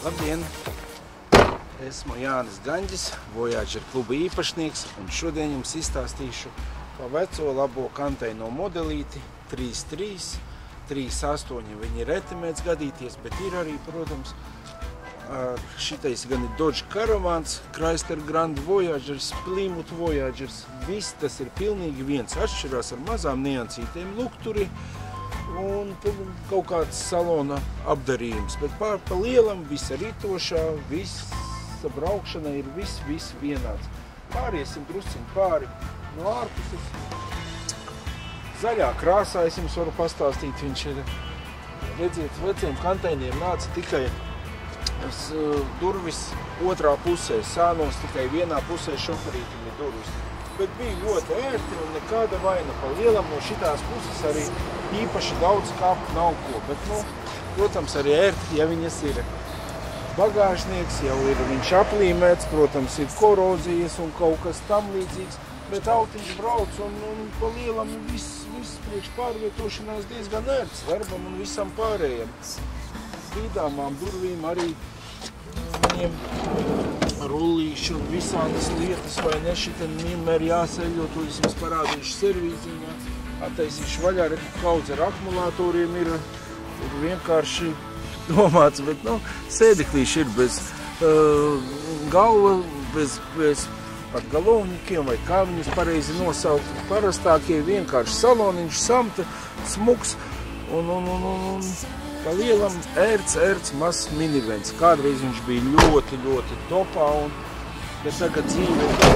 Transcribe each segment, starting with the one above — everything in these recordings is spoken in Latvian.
Labdien! Esmu Jānis Gaņģis, Voyager kluba īpašnieks, un šodien jums izstāstīšu pa veco labo kanteino modelīti 3.3, 3.8. Viņi ir reti mēdz gadīties, bet ir arī, protams, šitais gan ir Dodge Caravans, Chrysler Grand Voyagers, Plymouth Voyagers. Viss tas ir pilnīgi viens, atšķirās ar mazām niansītēm lukturi un kaut kāds salona apdarījums. Bet pa lielam, visa ritošā, visa braukšana ir viss vienāds. Pāriesim drusciņ pāri no ārpuses. Zaļā krāsā es jums varu pastāstīt, viņš ir, redziet, veciem kanteiniem nāca tikai durvis otrā pusē, sānos tikai vienā pusē šoferītim ir durvis. Bet bija ļoti ērti un nekāda vaina pa lielam no šitās puses arī īpaši daudz kāpt nav ko, bet, protams, arī ērti, ja viņas ir. Bagāžnieks jau ir viņš aplīmēts, protams, ir korozijas un kaut kas tam līdzīgs, bet autiņš brauc un pa lielam viss priekš pārvietošanās diezgan ērts darbam un visam pārējiem. Spīdāmām durvīm arī viņiem rullīši un visādas lietas, vai ne, šitien vienmēr jāseļo, to es jums parādīšu servīziņā, attaisīšu vaļā, kaudz ar akumulatoriem ir vienkārši domāts, bet, sēdeklīši ir bez galva, bez pat galovņikiem, vai kā viņus pareizi nosaukt, parastākie vienkārši saloniņš, samta, smuks un pa lielam ērts mazs minivens. Kādreiz viņš bija ļoti topā, bet tagad dzīve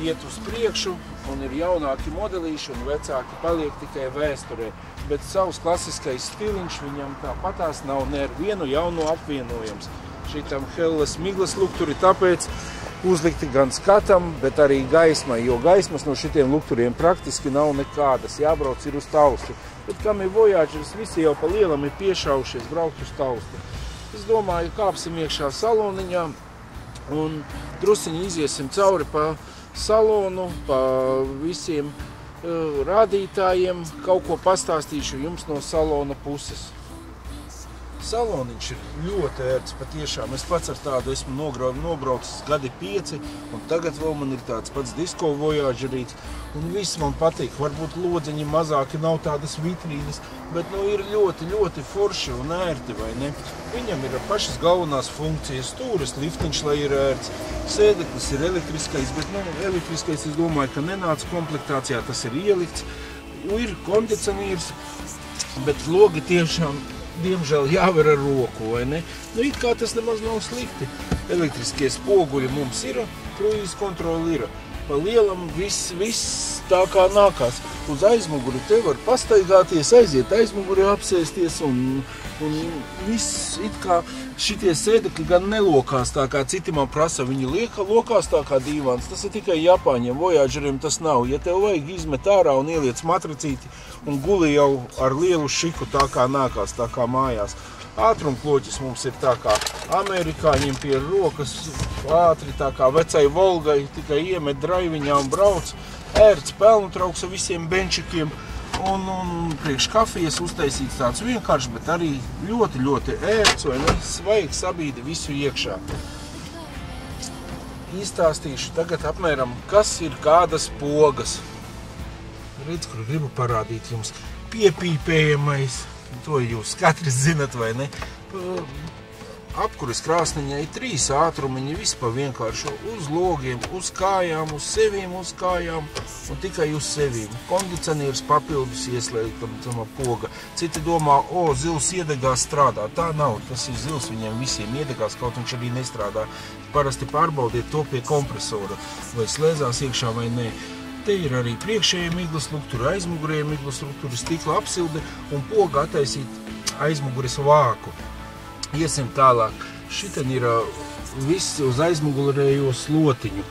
iet uz priekšu un ir jaunāki modelīši un vecāki paliek tikai vēsturē. Bet savs klasiskais stiliņš viņam tāpatās nav ne ar vienu jaunu apvienojams. Šitam Helles miglas lukturi tāpēc uzlikti gan skatam, bet arī gaismai, jo gaismas no šitiem lukturiem praktiski nav nekādas, jābrauc ir uz tausti. Bet kam ir Voyagers, visi jau pa lielam ir piešaušies braukt uz tausti. Es domāju, kāpsim iekšā saloniņā un drusiņi iziesim cauri pa salonu, pa visiem rādītājiem, kaut ko pastāstīšu jums no salona puses. Saloniņš ir ļoti ērts patiešām. Es pats ar tādu esmu nobraucis gadi 5, un tagad vēl man ir tāds pats disko Voyagerīts, un viss man patīk. Varbūt lodziņi mazāki, nav tādas vitrīnas, bet ir ļoti forši un ērti, vai ne? Viņam ir pašas galvenās funkcijas, stūris, liftiņš, lai ir ērts, sēdeklis ir elektriskais, bet elektriskais, es domāju, ka nenāca komplektācijā, tas ir ielikts, ir kondicionieris, bet logi tiešām diemžēl jāver ar roku, vai ne? It kā tas nemaz nav slikti. Elektriskie spoguļi mums ir, kruīz kontroli ir. Pa lielam viss tā kā nākās. Uz aizmuguri te var pastaigāties, aiziet aizmuguri apsēsties un viss it kā šitie sēdekļi gan nelokās tā kā citi man prasa, viņi lokās tā kā dīvāns. Tas ir tikai Japāņiem, Voyageriem tas nav. Ja tev vajag izmet ārā un ieliec matracīti un guli jau ar lielu šiku tā kā nākās, tā kā mājās. Ātrumkloķis mums ir tā kā amerikāņiem pie rokas, ātri tā kā vecai Volgai, tikai iemet draiviņā un brauc. Ērts pelnutrauks ar visiem benčikiem un priekš kafijas uztaisīts tāds vienkārši, bet arī ļoti ērts, vai ne? Svaigi sabīdi visu iekšā. Izstāstīšu tagad apmēram, kas ir kādas pogas. Redz, kur gribu parādīt jums piepīpējamais. To jūs katrs zinat, vai ne? Apkuras krāsniņai 3 ātrumiņi, vispār vienkārši uz logiem, uz kājām, uz sevīm, uz kājām un tikai uz sevīm. Kondicionieris papildus ieslēgtama poga. Citi domā, zils iedegās strādā. Tā nav, tas ir zils, viņiem visiem iedegās, kaut viņš arī nestrādā. Parasti pārbaudiet to pie kompresora, vai slēdzās iekšā vai nē. Te ir arī priekšējie miglas lukturi, aizmugurējie miglas lukturi, stikla apsilde un poga attaisīt aizmugures vāku. Iesim tālāk. Šitien ir viss uz aizmugurējo slotiņu.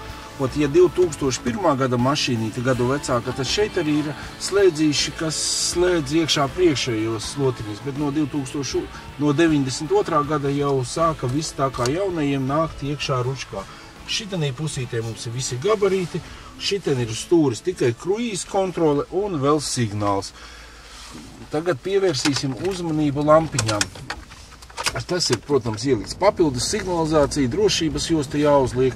Ja 2001. gada mašīnīte, gadu vecāka, tad šeit arī ir slēdzīši, kas slēdz iekšā priekšējos slotiņus, bet no 92. gada jau sāka viss tā kā jaunajiem nākt iekšā ručkā. Šitenī pusītē mums ir visi gabarīti, šitien ir stūris tikai kruīz kontrole un vēl signāls. Tagad pievērsīsim uzmanību lampiņām. Tas ir, protams, ielikts papildus signalizācija, drošības josta jāuzliek.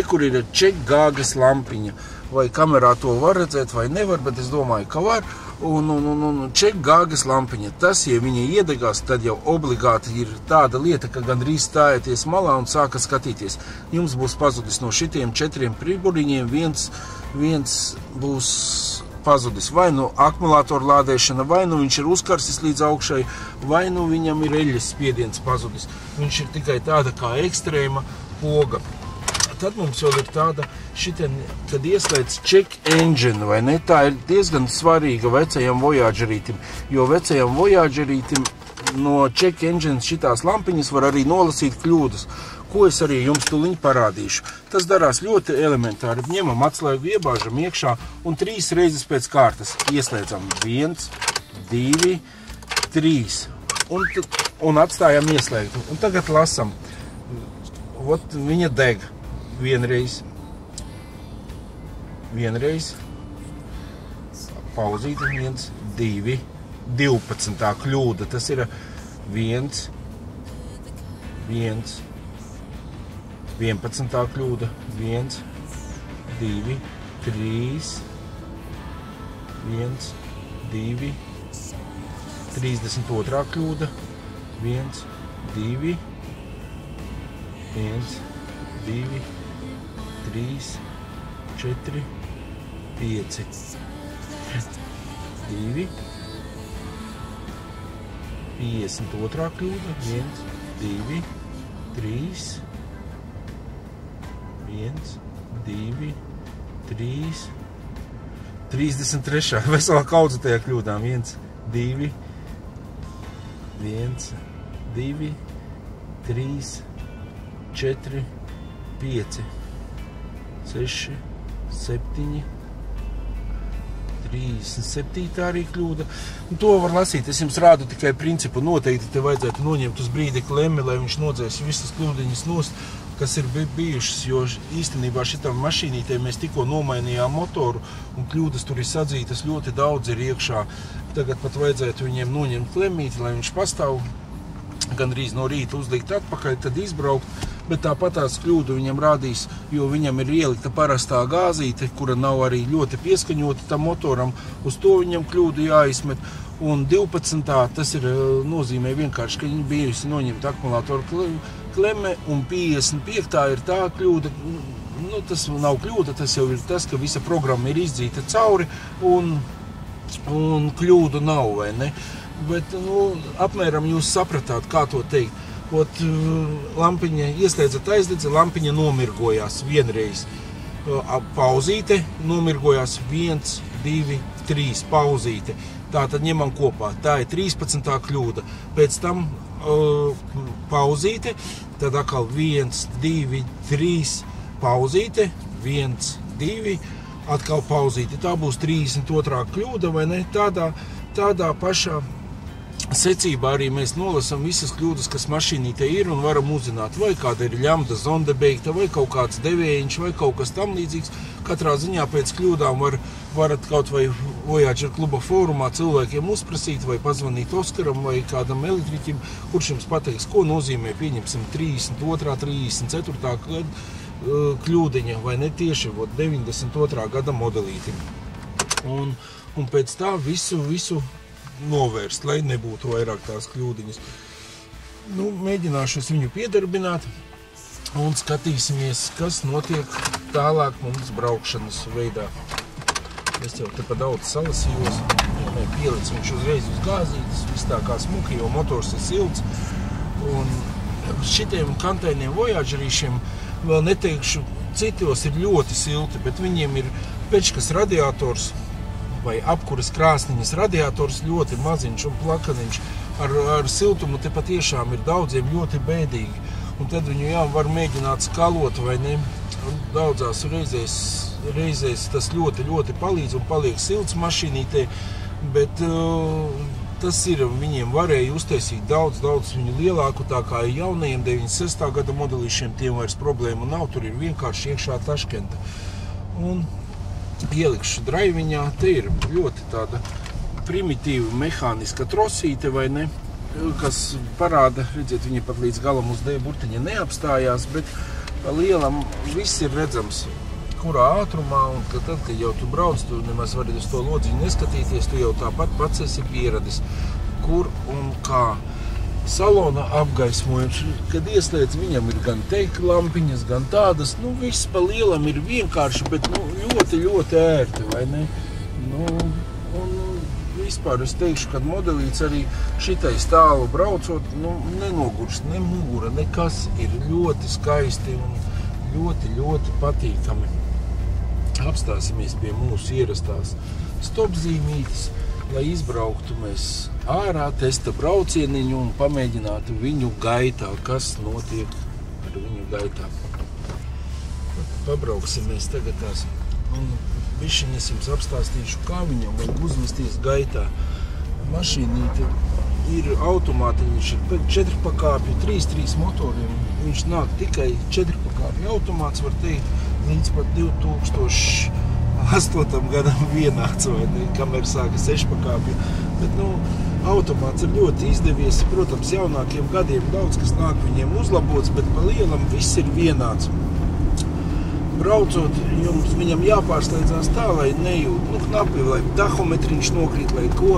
Kur ir check gāgas lampiņa. Vai kamerā to var redzēt, vai nevar, bet es domāju, ka var. Un check gāgas lampiņa. Tas, ja viņa iedegās, tad jau obligāti ir tāda lieta, ka gandrīz stājieties malā un sākat skatīties. Jums būs pazudis no šitiem 4 priburiņiem, viens būs pazudis. Vai nu akumulātoru lādēšana, vai nu viņš ir uzkarsis līdz augšai, vai nu viņam ir eļļas spiediens pazudis. Viņš ir tikai tāda kā ekstrēma poga. Tad mums vēl ir tāda, kad ieslēdz check engine, vai ne? Tā ir diezgan svarīga vecajam Voyagerītim, jo vecajam Voyagerītim no check engine šitās lampiņas var arī nolasīt kļūdas, ko es arī jums tuliņ parādīšu. Tas darās ļoti elementāri. Ņemam atslēgu, iebāžam iekšā un 3 reizes pēc kārtas ieslēdzam 1, 2, 3 un atstājam ieslēgtu. Un tagad lasam. Viņa deg. Vienreiz, pauzīte, 1, 2, 12. kļūda, tas ir 1, 11. kļūda, 1, 2, 3, 1, 2, 32. kļūda, 1, 2, 1, 2, 3, 4, 5, 2, 52. kļūda, 1, 2, 3, 1, 2, 3, 33. Veselā kaudze tajā kļūdām, 1, 2, 1, 2, 3, 4, 5, 6, 7, 37. arī kļūda. Un to var lasīt. Es jums rādu tikai principu. Noteikti te vajadzētu noņemt uz brīdi klemmi, lai viņš nodzēs visas kļūdiņas nost, kas ir bijušas, jo īstenībā šitam mašīnītē mēs tikko nomainījām motoru un kļūdas tur ir sadzītas ļoti daudz ir iekšā. Tagad pat vajadzētu viņiem noņemt klemmīti, lai viņš pastāv gandrīz no rīta uzlikt atpakaļ, tad izbraukt. Bet tāpat tās kļūdu viņam rādīs, jo viņam ir ielikta parastā gāzīte, kura nav arī ļoti pieskaņota tam motoram, uz to viņam kļūdu jāizmet. Un 12. tas ir nozīmē vienkārši, ka viņi bijusi noņemta akumulātoru klemme, un 55. ir tā kļūda, tas nav kļūda, tas jau ir tas, ka visa programma ir izdzīta cauri, un kļūdu nav, vai ne? Bet, apmēram jūs sapratāt, kā to teikt. Lampiņa ieslēdzat aizdedze, lampiņa nomirgojās vienreiz. Pauzīte nomirgojās 1, 2, 3, pauzīte. Tā tad ņemam kopā. Tā ir 13. kļūda. Pēc tam pauzīte, tad atkal 1, 2, 3, pauzīte, 1, 2, atkal pauzīte. Tā būs 32. kļūda, vai ne? Tādā pašā secībā arī mēs nolasam visas kļūdas, kas mašīnītē ir un varam uzzināt, vai kāda ir ļamda zonde beigta, vai kaut kāds devējiņš, vai kaut kas tam līdzīgs. Katrā ziņā pēc kļūdām varat kaut vai Voyager kluba fórumā cilvēkiem uzprasīt, vai pazvanīt Oskaram vai kādam elektriķim, kurš jums pateiks, ko nozīmē, pieņemsim, 32., 34. kļūdiņa, vai ne tieši 92. gada modelītim. Un pēc tā visu novērst, lai nebūtu vairāk tās kļūdiņas. Mēģināšu es viņu piedarbināt un skatīsimies, kas notiek tālāk mums braukšanas veidā. Es jau te pa daudz salasījos, pielic viņš uzreiz uz gāzītes, viss tā kā smuki, jo motors ir silts. Un šitiem kantainiem Voyagerīšiem vēl neteikšu, citos ir ļoti silti, bet viņiem ir pečkas radiators vai apkuras krāsniņas radiators ļoti maziņš un plakaniņš. Ar siltumu te patiešām ir daudziem ļoti bēdīgi. Un tad viņu var mēģināt skalot vai ne. Daudzās reizēs tas ļoti palīdz un paliek silts mašīnītē, bet tas ir, viņiem varēja uztaisīt daudz viņu lielāku, tā kā jaunajiem 96. gada modelīšiem tiem vairs problēmu nav, tur ir vienkārši iekšā taškenta. Un ielikšu draiviņā, te ir ļoti tāda primitīva mehāniska trosīte, vai ne? kas parāda, redziet, viņi pat līdz galam uz D burtiņa neapstājās, bet pa lielam viss ir redzams, kurā ātrumā, un tad, kad jau tu brauc, tu nemaz vari uz to lodziņu neskatīties, tu jau tāpat pats esi pieradis, kur un kā. Salona apgaismojums, kad ieslēdz, viņam ir gan teikta lampiņas, gan tādas, viss pa lielam ir vienkārši, bet, ļoti, ļoti ērti, vai ne? Un vispār es teikšu, kad modelīts arī šitais tālu braucot, nenogurst, ne mugura, nekas ir ļoti skaisti un ļoti, ļoti patīkami. Apstāsimies pie mūsu ierastās stopzīmītes, lai izbrauktu mēs ārā testa braucieniņu un pamēģinātu viņu gaitā, kas notiek ar viņu gaitā. Pabrauksim mēs tagad tās un bišķiņ es jums apstāstīšu, kā viņam vajag uzvesties gaitā. Mašīnīte ir automātiņa, viņš ir 4 pakāpju, 3 motoriem. Viņš nāk tikai 4 pakāpju automāts, var teikt, līdz pat 2008. gadam vienāds, vai ne, kamēr sāka 6 pakāpju. Bet, automāts ir ļoti izdevies. Protams, jaunākiem gadiem daudz, kas nāk viņiem uzlabots, bet pa lielam viss ir vienāds. Braucot, viņam jāpārslēdzās tā, lai nejūt, knapi, lai tahometriņš nokrīt, lai ko,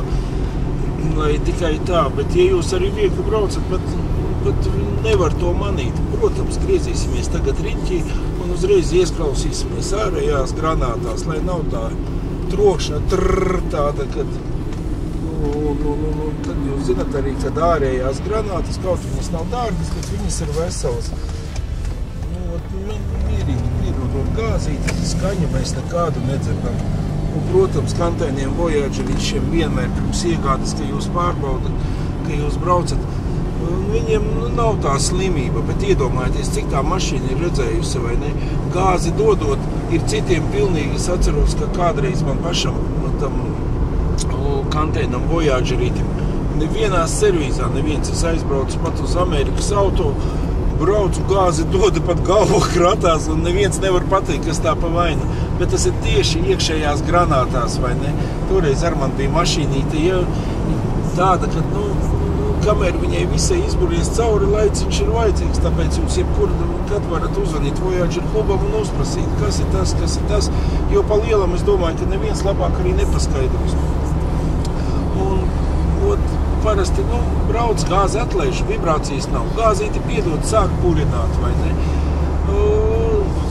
lai tikai tā. Bet, ja jūs arī viegli braucat, pat nevar to manīt. Protams, griezīsimies tagad riņķī un uzreiz iesklausīsimies ārējās granātās, lai nav tā trokšana, tāda, kad tad jūs zinat arī, kad ārējās granātas, kaut viņas nav dārgas, bet viņas ir veselas. Mierīgi piedodot gāzīti, skaņu mēs nekādu nedzirdam. Un, protams, kantēniem Voyagerīšiem vienmēr pirms iegādes, ka jūs pārbaudat, ka jūs braucat, viņiem nav tā slimība, bet iedomājieties, cik tā mašīna ir redzējusi, vai ne? Gāzi dodot, ir citiem pilnīgi, es atceros, ka kādreiz man pašam tam kantēnam Voyagerītim nevienā servīzā, neviens es aizbraucu pat uz Amerikas auto, braucu, gāzi doda pat galvu kratās, un neviens nevar pateikt, kas tā pa vainu. Bet tas ir tieši iekšējās granātās, vai ne? Toreiz ar man bija mašīnīte, tāda, ka, kamēr viņai visai izburies cauri, laiciņš ir vajadzīgs, tāpēc jūs kad varat uzvanīt Voyager klubam un uzprasīt, kas ir tas, jo pa lielam es domāju, ka neviens labāk arī nepaskaidros. Un, parasti, brauc, gāzi atlaiž, vibrācijas nav, gāzīti piedod, sāk purināt, vai ne?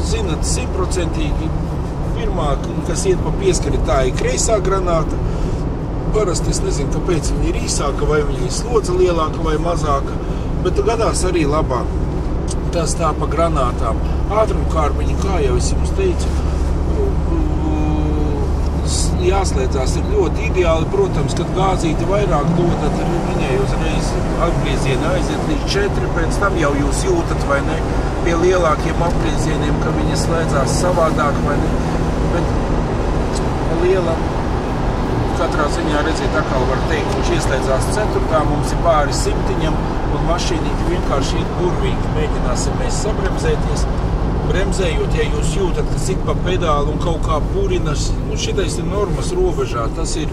Zinat, 100% pirmā, kas iet pa pieskari, tā ir kreisā granāta. Parasti es nezinu, kāpēc viņa ir īsāka, vai viņa ir slodze lielāka vai mazāka, bet gadās arī labā. Tas tā pa granātām. Ātrumkārbiņi, kā jau es jums teicu, jāslēdzās ir ļoti ideāli. Protams, kad gāzīti vairāk dodat, tad viņai uzreiz apgrieziena aiziet līdz 4, pēc tam jau jūs jūtat, vai ne, pie lielākiem apgriezieniem, ka viņa slēdzās savādāk, vai ne, bet lielam katrā ziņā, redziet, atkal var teikt, viņš ieslēdzās 4, mums ir pāri 100, un mašīnīti vienkārši ir burvīgi. Mēģināsim mēs sabremzēties. Bremzējot, ja jūs jūtat, ka sit pa pedāli un kaut kā purinas, šitais ir normas robežā, tas ir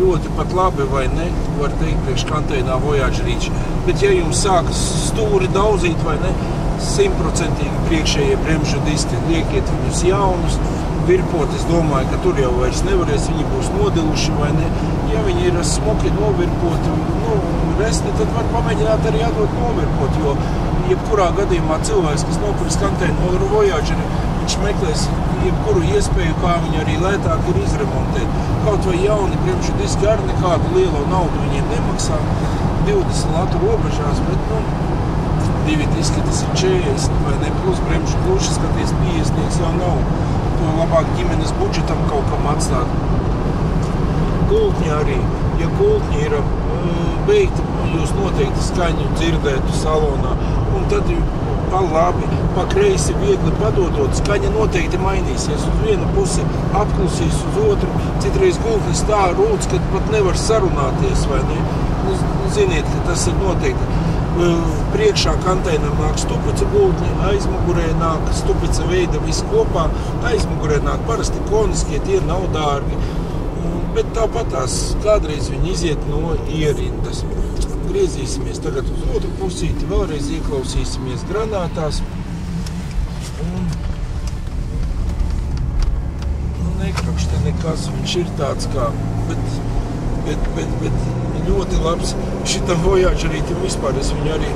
ļoti pat labi, vai ne, var teikt, priekš kantēnā Voyagerīči. Bet ja jums sākas stūri daudzīt, vai ne, 100% priekšējie bremžu diski, liekiet viņus jaunus, virpot, es domāju, ka tur jau vairs nevarēs, viņi būs nodiluši, vai ne. Ja viņi ir smuki novirpoti, resni, tad var pamēģināt arī atdot novirpot, jo jebkurā gadījumā cilvēks, kas nopirks kantēnu no Voyageri, viņš meklēs jebkuru iespēju, kā viņu arī lētāk ir izremontēt. Kaut vai jauni bremžu diski ar nekādu lielo naudu viņiem nemaksā, 20 latu robežās, bet, 2 diski tas ir 40, vai ne, plus bremžu kluši, skaties, 50 jau nav. To labāk ģimenes budžetam kaut kam atstāt. Gultņi arī, ja gultņi ir beigti, jūs noteikti skaņu dzirdētu salonā, un tad pa labi, pa kreisi viegli padodot, skaņa noteikti mainīsies. Uz vienu pusi apklusīs, uz otru, citreiz gultnis tā rūc, kad pat nevar sarunāties, vai ne? Ziniet, ka tas ir noteikti. Priekšā kantēnam nāk stupica gultņi, aizmugurē nāk stupica veida viss kopā, aizmugurē nāk parasti koniskie, tie nav dārgi. Bet tāpat tās kādreiz viņi iziet no ierindas. griezīsimies tagad uz otru pusīti, vēlreiz ieklausīsimies granātās. Un nekrakš te nekas, viņš ir tāds kā, bet ļoti labs. Šitam Voyagerītim vispār es viņu arī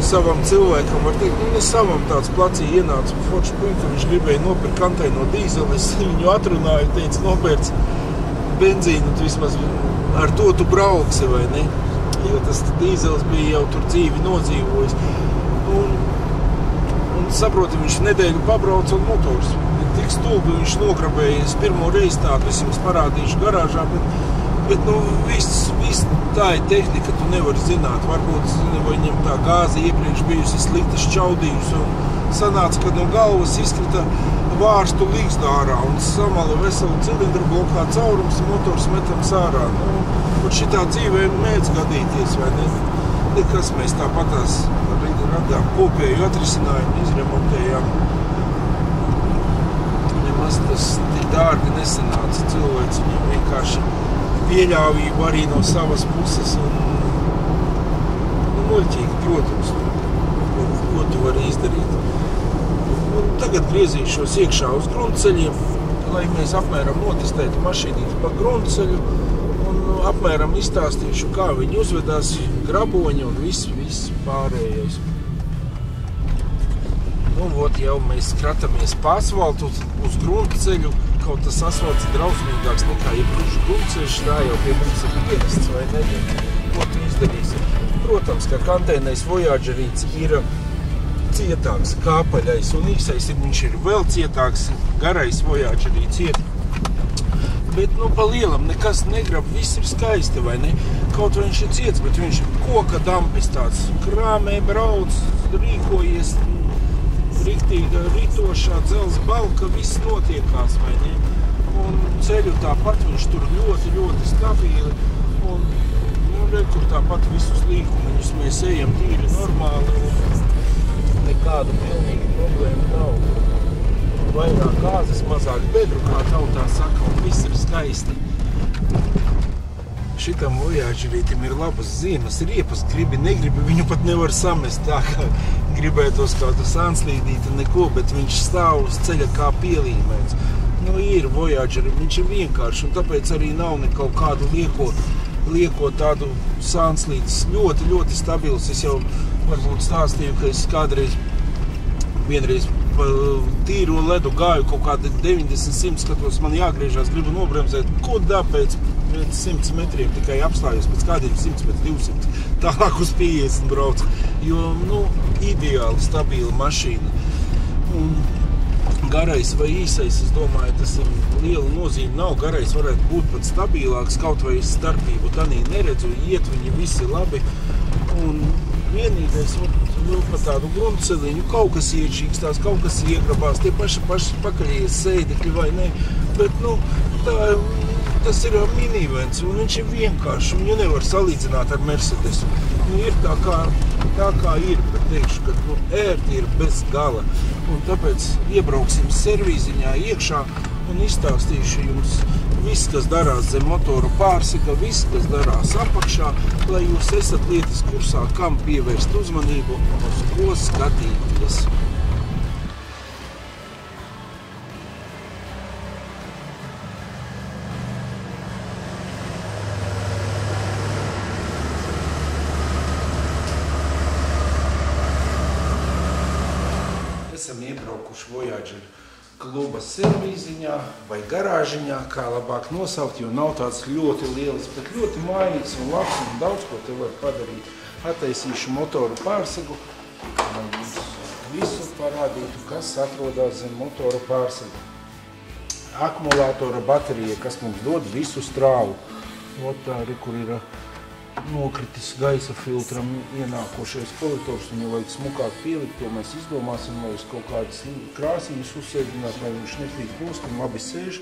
savam cilvēkam, var teikt, ne savam tāds placī ienāca forši puika, viņš gribēja nopirkt kantaino dīzeli, es viņu atrunāju, teicu, nopērc benzīnu, vismaz ar to tu brauksi, vai ne? Jo tas dīzels bija jau tur dzīvi nodzīvojis. Un saprotam, viņš nedēļu pabrauca un motors. Tik stulbi viņš nograbējies pirmo reizi tādu, es jums parādīšu garāžā, bet nu, viss tā ir tehnika, tu nevari zināt. Varbūt viņam tā gāze iepriekš bijusi slikti šķaudījusi un sanāca, ka no galvas izkrita vārstu līgstu ārā un samala veselu cilindru blokā caurums, motors metams ārā. Nu, šitā dzīvē mēdz gadīties, vai ne? Nekas mēs tāpatās radām kopēju atrisinājumu, izremontējām. Nemaz tas tik dārgi nesanāca cilvēks, viņam vienkārši pieļāvību arī no savas puses un muļķīgi, protams, ko tu vari izdarīt. Un tagad griezīšos iekšā uz gruntceļiem, lai mēs apmēram notestētu mašīnīti pa gruntceļu un apmēram izstāstīšu, kā viņi uzvedās, graboņi un viss pārējais. Nu, vot jau mēs skratamies pa asfaltu uz gruntceļu, kaut tas asfalts ir drausmīgāks nekā iepriekš gruntceļš, tā jau pie mums ir ierasts, vai ne? Ko tu izdarīsi? Protams, ka kanteinais Voyagerīts ir cietāks, kāpaļais un īsais viņš ir vēl cietāks, garais Voyagerīts iet. Bet, nu, pa lielam nekas negrab, viss ir skaisti, vai ne? Kaut viņš ir ciets, bet viņš ir koka dampis tāds, krāmē brauc, rīkojies, riktīga ritošā dzels balka, viss notiekās, vai ne? Un ceļu tāpat viņš tur ļoti, ļoti stabili. Un, nu, kur tāpat visus līkumiņus mēs ejam tīri normāli un nekādu pilnīgi problēmu nav. Vairāk gāzes, mazāk bedru, kā tautā saka, un viss ir skaisti. Šitam Voyagerītim ir labas ziemas riepas, negribi, viņu pat nevar samest tā, kā gribētos kādu sanslīdīti neko, bet viņš stāv uz ceļa kā pielīmēts. Nu, ir Voyageri, viņš ir vienkārši, un tāpēc arī nav nekau kādu lieko tādu sanslīdis. Ļoti, ļoti stabils. Es jau varbūt stāstīju, ka es vienreiz pa tīro ledu gāju kaut kādi 90-100 skatos, man jāgriežās, gribu nobremzēt, ko dāpēc 100 metriem tikai apstājos, pēc kādiem 100, pēc 200, tālāk uz 50 brauc, jo, nu, ideāli stabila mašīna. Un garais vai īsais, es domāju, tas ir liela nozīme, nav garais, varētu būt pat stabilāks, kaut vai starpību, tanī neredzu, iet viņi visi labi, un vienīgais, vēl pa tādu gruntceliņu, kaut kas iečīkstās, kaut kas iegrabās, tie paši pakaļies sēdekļi vai ne, bet, nu, tas ir minivens, un viņš ir vienkārši, viņu nevar salīdzināt ar Mercedesu. Nu, ir tā kā ir, bet teikšu, ka, nu, ērti ir bez gala, un tāpēc iebrauksim servīziņā iekšā un izstāstīšu jums viss, kas darās zem motoru pārsega, viss, kas darās apakšā, lai jūs esat lietas kursā, kam pievērst uzmanību un uz ko skatīties. Esam iebraukuši Voyager kluba servīziņā vai garāžiņā, kā labāk nosaukt, jo nav tāds ļoti liels, bet ļoti mājīgs un labs un daudz, ko te var padarīt. Attaisīšu motoru pārsegu, lai jums visu parādītu, kas atrodas zem motoru pārsegu. Akumulātora baterija, kas mums dod visu strāvu. Ot tā arī, kur ir nokritis gaisa filtram ienākošais kolektors, viņu vajag smukāk pielikt, to mēs izdomāsim, lai uz kaut kādas krāsīņas uzsēdināt, lai viņš nekrīt nost un labi sēž.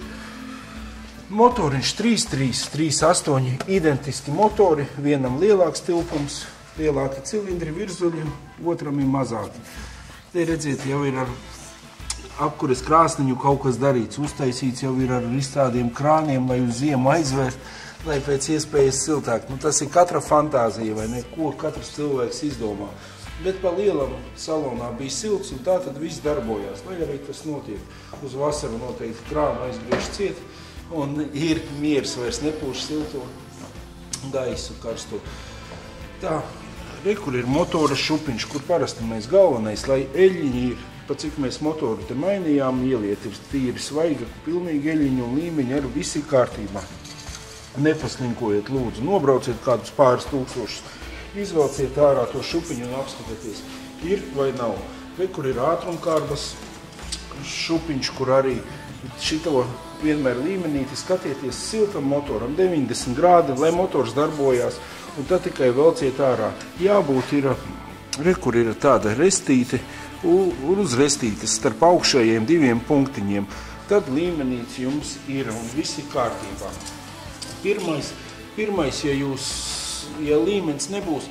Motoriņš 3.8, identiski motori, vienam lielāks tilpums, lielāki cilindri virzuļi, otram ir mazāki. Te redziet, jau ir ar apkures krāsniņu kaut kas darīts, uztaisīts jau ir ar izstādiem krāniem, lai uz ziemu aizvērst. lai pēc iespējas siltāk. Nu, tas ir katra fantāzija, vai ne, ko katrs cilvēks izdomā. Bet pa lielam salonā bija silts, un tā tad viss darbojās, lai arī tas notiek. Uz vasaru noteikti krānu aizgriež ciet, un ir miers, vairs nepūš silto gaisu karsto. Tā, kur ir motora šupiņš, kur parasti mēs galvenais, lai eļļiņi ir, pa cik mēs motoru te mainījām, ieliet ir tīri svaiga, pilnīgi eļļiņu un līmeņi ar visi kārtībā. Nepaslinkojiet, lūdzu, nobrauciet kādus pāris tūkstošus, izvelciet ārā to šupiņu un apskatieties, ir vai nav. Vai kur ir ātrumkārbas šupiņš, kur arī šito vienmēr līmenīti skatieties siltam motoram, 90 grādi, lai motors darbojās, un tad tikai velciet ārā. Jābūt ir, kur ir tāda restīte, uz restītes starp augšējiem 2 punktiņiem, tad līmenīts jums ir un viss ir kārtībā. Pirmais, ja līmenis nebūs,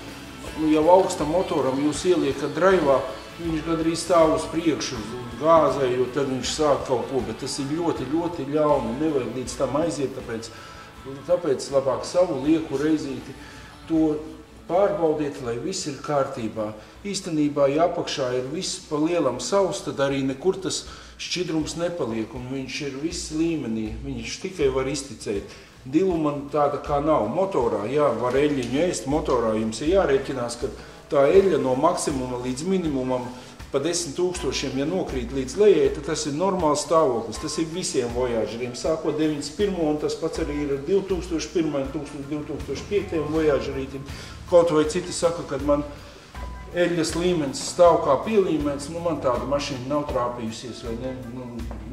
jau augstam motoram jūs ieliekat draivā, viņš gandrīz stāv uz priekšu, gāzē, jo tad viņš sāk kaut ko, bet tas ir ļoti, ļoti ļauni, nevajag līdz tam aiziet, tāpēc labāk savu lieku reizīti to pārbaudiet, lai viss ir kārtībā. Īstenībā, ja apakšā ir viss pa lielam savs, tad arī nekur tas šķidrums nepaliek, un viņš ir viss līmenī, viņš tikai var izticēt. Diluma tāda kā nav. Motorā, jā, var eļļiņu ēst, motorā jums ir jārēķinās, ka tā eļļa no maksimuma līdz minimumam pa 10 000, ja nokrīt līdz lejai, tad tas ir normāls stāvoklis. Tas ir visiem vojāžeriem, sākot 91. un tas pats arī ir 2001. un 2005. vojāžerītim. Kaut vai citi saka, kad man eļļas līmenis stāv kā pielīmēts, nu man tāda mašīna nav trāpījusies, vai ne,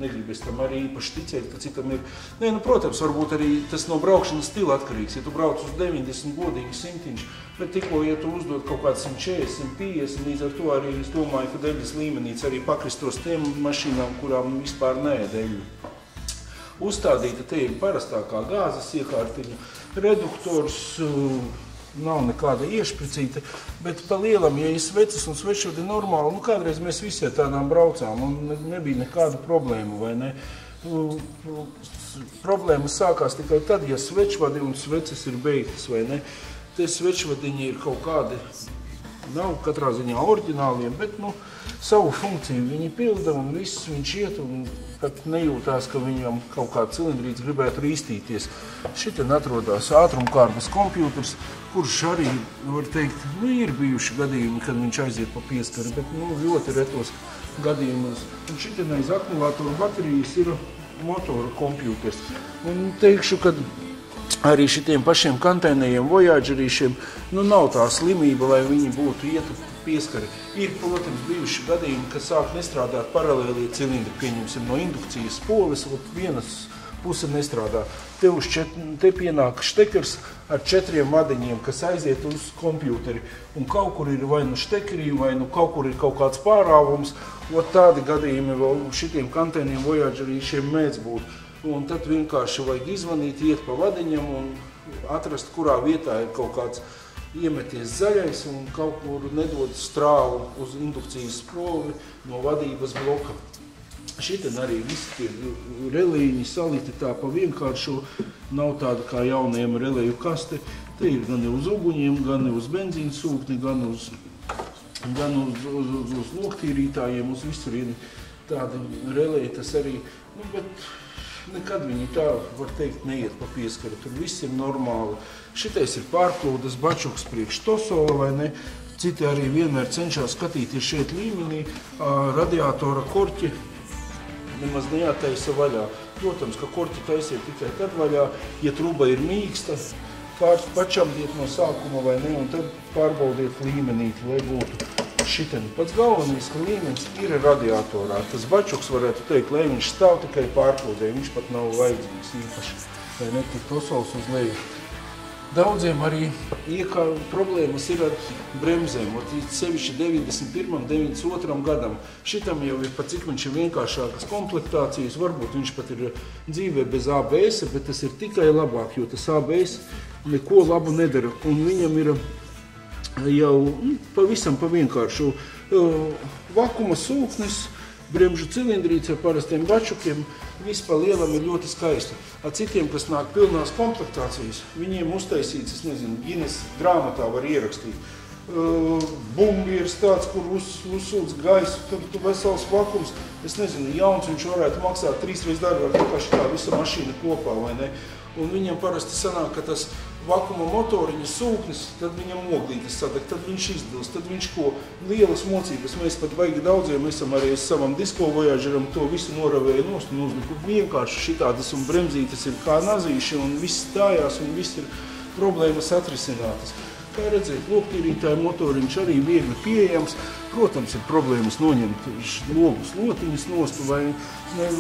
negribas tam arī īpaši ticēt, ka citam ir. Nē, nu, protams, varbūt arī tas no braukšanas stila atkarīgs, ja tu brauc uz 90 godīgi simtiņš, bet tikko, ja tu uzdod kaut kāds 140, 150, līdz ar to arī es domāju, ka eļļas līmenīts arī pakristos tiem mašīnām, kurām vispār neēd eļļu. Uzstādīta te ir parastākā gāzes iekārtiņa, reduktors, nav nekāda iešpricīta, bet pa lielam, ja ir sveces un svečvadi normāli, nu kādreiz mēs visi ar tādām braucām un nebija nekāda problēma, vai ne? Problēmas sākās tikai tad, ja svečvadi un sveces ir beigtas, vai ne? Te svečvadiņi ir kaut kādi, nav katrā ziņā oriģināliem, bet, nu, savu funkciju viņi pilda un viss viņš iet un pat nejūtās, ka viņam kaut kāds cilindrīts gribētu rīstīties. Šitien atrodās ātrumkārbas kompjūters, kurš arī, var teikt, nu, ir bijuši gadījumi, kad viņš aiziet pa pieskari, bet, nu, ļoti retos gadījumos. Un šitien aiz akumulātoru baterijas ir motora kompjūters. Un teikšu, kad arī šitiem pašiem kantēnējiem vojāģerīšiem, nu, nav tā slimība, lai viņi būtu ietu pieskari. Ir, protams, bijuši gadījumi, ka sāk nestrādāt paralēlie cilindri, pieņemsim no indukcijas poles, vienas puse nestrādā. Te pienāk štekers ar 4 vadiņiem, kas aiziet uz kompjūteri. Un kaut kur ir vai nu štekerī, vai nu kaut kur ir kaut kāds pārāvums. Tādi gadījumi vēl šitiem kantēniem vojāģerīšiem mēdz būt. Un tad vienkārši vajag izvanīt, iet pa vadiņam un atrast, kurā vietā ir kaut kāds iemeties zaļais un kaut kur nedod strāvu uz indukcijas spovi no vadības bloka. Šitien arī visi tie relīņi salīti tā pa vienkāršo, nav tāda kā jaunajiem relēju kaste. Te ir gan uz uguņiem, gan uz benzīna sūkni, gan uz loktīrītājiem, uz visurieni tādi relēji tas arī, nu, bet nekad viņi tā, var teikt, neiet pa pieskaru, tur viss ir normāli. Šitais ir pārplūdes bačuks priekš tosola, vai ne? Citi arī vienmēr cenšas skatīties šeit līmenī, radiatora korķi nemaz neataisa vaļā. Protams, ka korķi taisiet tikai tad vaļā, ja truba ir mīksta, pačamdiet no sākuma vai ne, un tad pārbaudiet līmenīti, lai būtu šitien. Pats galvenais, ka līmenis ir radiatorā. Tas bačuks varētu teikt, lai viņš stāv tikai pārplūdē, viņš pat nav vajadzīgs īpaši, vai ne, tik tosols uz leju. Daudziem arī problēmas ir ar bremzēm, sevišķi 91. 92. gadam. Šitam jau ir, pat cik viņš ir vienkāršākas komplektācijas, varbūt viņš pat ir dzīvē bez ABS, bet tas ir tikai labāk, jo tas ABS neko labu nedara. Un viņam ir jau pavisam pa vienkāršu vakuma sūknis, bremžu cilindrītes ar parastiem bačukiem, viss pa lielam ir ļoti skaisti. Ar citiem, kas nāk pilnās komplektācijas, viņiem uztaisīts, es nezinu, Guinness grāmatā var ierakstīt. Bumbieris tāds, kur uzsūdz gaisu, tur vesels vakums, es nezinu, jauns viņš varētu maksāt 3 reizes dārgāk nekā šitā visa mašīna kopā, vai ne? Un viņam parasti sanāk, ka tas vakuma motoriņa sūknis, tad viņam oglītes sadeg, tad viņš izdils, tad viņš ko lielas mocības. Mēs pat baigi daudziem esam arī savam Disco Voyageram to visu noravēja nost un uzliku. Vienkārši šitādas un bremzītes ir kā nazīši un viss stājās un viss ir problēmas atrisinātas. Kā redzēt, loktīrītāja motoriņš arī viegli pieejams. Protams, ir problēmas noņemt logus lotiņas nost vai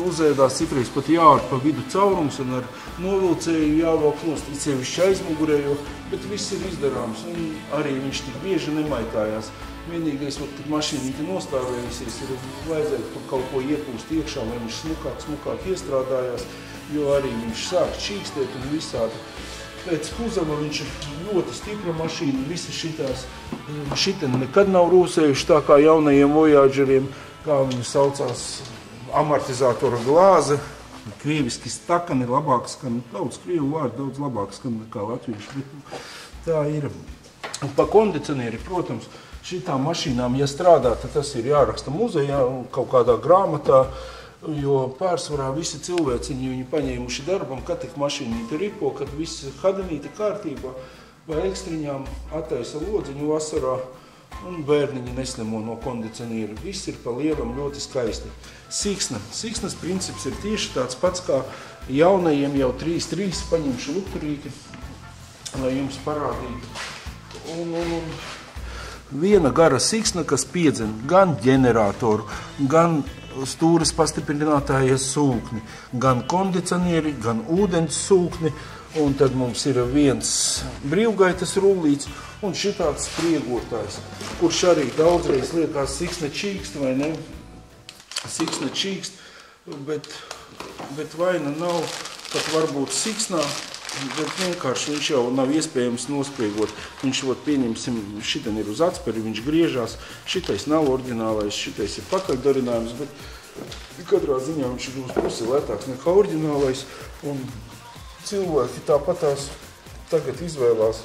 uzēdās citreiz pat jāārt pa vidu caurums un ar novilcēju jāvelk nost, sevišķi aizmugurējo, bet viss ir izdarāms un arī viņš tik bieži nemaitājās. Vienīgais, kad mašīnīte nostāvējusies, ir vajadzētu tur kaut ko iepūst iekšā, lai viņš smukāk iestrādājās, jo arī viņš sāk čīkstēt un visādi. Pēc kuzava viņš ir ļoti stipra mašīna, visi šiteni nekad nav rūsējuši tā kā jaunajiem Voyageriem, kā viņi saucās amortizatora glāze, krieviski stakani labāk skan, daudz krievu vārdu daudz labāk skan nekā latvieši, bet tā ir. Pa kondicionieri, protams, šitām mašīnām, ja strādā, tad tas ir jāraksta muzejā, kaut kādā grāmatā, jo pārsvarā visi cilvēciņi viņi paņēmuši darbam, kad tik mašīnīte ripo, kad viss hadanīte kārtībā vai ekstriņām attaisa lodziņu vasarā un bērniņi neslimo no kondicionieru. Viss ir pa lielam ļoti skaisti. Siksnas princips ir tieši tāds pats kā jaunajiem jau 3.3 paņemšu lukturīti, lai jums parādītu. Un viena gara siksna, kas piedzen gan ģeneratoru, gan stūres pastiprinātājas sūkni, gan kondicionieri, gan ūdens sūkni, un tad mums ir viens brīvgaitas rullīts un šitāds spriegotājs, kurš arī daudzreiz liekas siksna čīkst, vai ne? Siksna čīkst, bet vaina nav pat varbūt siksnā, bet vienkārši viņš jau nav iespējams nospriegot. Viņš, pieņemsim, šitien ir uz atsperi, viņš griežās, šitais nav oriģinālais, šitais ir pakaļdarinājums, bet katrā ziņā viņš ir uz pusi lētāks nekā oriģinālais, un cilvēki tāpatās tagad izvēlās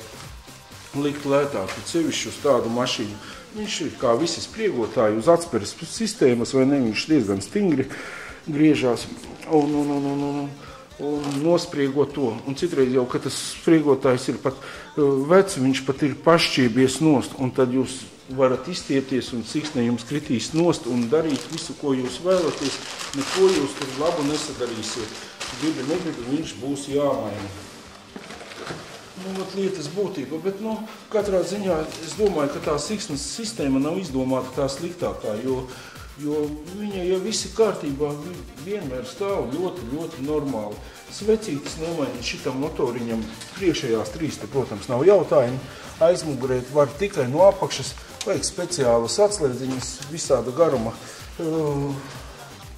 likt lētāku, sevišķi uz tādu mašīnu. Viņš ir kā visi spriegotāji uz atspiras sistēmas, vai ne, viņš diezgan stingri griežās, un nospriego to. Un citreiz jau, kad tas spriegotājs ir pat vecs, viņš pat ir pašķiebies nost, un tad jūs varat izstiepties un siksne jums kritīs nost un darīt visu, ko jūs vēlaties, neko jūs tur labu nesadarīsiet. Gribi, negribi, viņš būs jāmaina. Lietas būtība, bet katrā ziņā es domāju, ka tā siksnas sistēma nav izdomāta tā sliktākā, jo viņa jau visi kārtībā vienmēr stāv ļoti normāli. Svecītes nomainīt šitam motoriņam priekšējās 3, protams, nav jautājumi. Aizmugurēt var tikai no apakšas, vajag speciālas atslēdziņas, visāda garuma